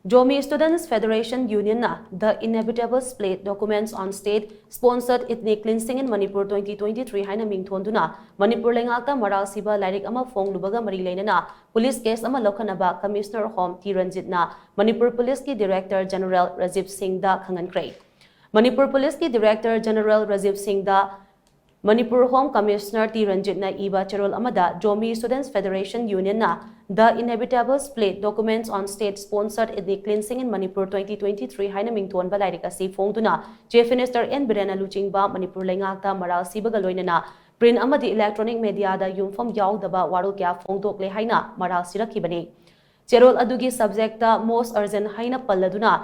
Jomi Students Federation Union na the inevitable split documents on state-sponsored ethnic cleansing in Manipur 2023 haina mingthonduna Manipur lengakta maral siba lairik ama fonglubaga mari leinana police case ama lokhanaba Commissioner Home T Ranjit na Manipur Police ki Director General Rajiv Singh da khangankrai. Manipur Police ki Director General Rajiv Singh da Manipur Home Commissioner T Ranjit na iba charol amada Jomi Students Federation Union na the inevitable split documents on state-sponsored ethnic cleansing in Manipur 2023 haina mingthon balairik asi fongduna Chief Minister N Birena Luchingba Manipur lengakta maral sibaga loinana print amadi electronic media da yumfam yaudaba warul kya fongdokle haina maral sirakibani. Cherol adugi subject da most urgent haina palladuna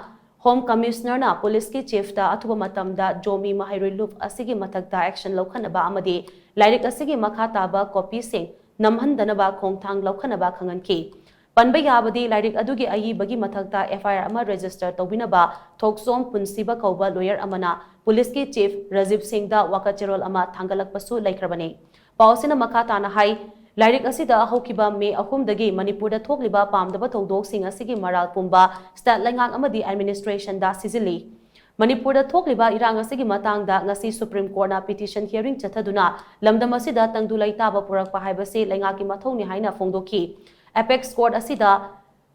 Home Commissioner na Police ki Chief da athuba matamda Jomi Mahairoi Loop asigi mathakta action lokhanaba amadi lairik asigi makhata ba copy sing namhandanaba khongthang lokhanaba khanganki. Panba yabadi lairik adugi ayi bagi mathakta FIR ama register tawbinaba thoksom punsiba kauba lawyer amana Police ki Chief Rajiv Singh da wakacherol ama thangalakpasu laikrabani. Pausina makhata na hai Lairik asida hokiba me ahumdagi Manipur da thokliba pamdaba thodok sing asigi maral pumba stat lengak amadi administration da sizili. Manipur da thokliba irang asigi matang da ngasi Supreme Court na petition hearing chathaduna lamdam asida tangdulai taba purak pahaibase lengaki mathoni haina fongdoki. Apex Court asida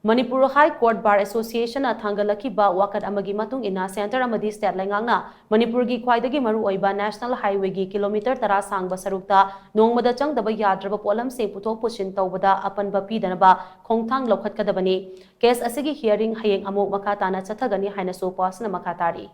Manipur High Court Bar Association na thangalaki ba wakat amagi matung ina center amadi state lengak na Manipur gi khwaidagi maru oiba national highway gi kilometer 10 sang basarukta nongmada changdaba yadraba polam se puthok puchin tawbada apanba pidanaba khongthang lokhat kadabani case asigi hearing hayeng amuk makatana chathagani haina so pasna makatari.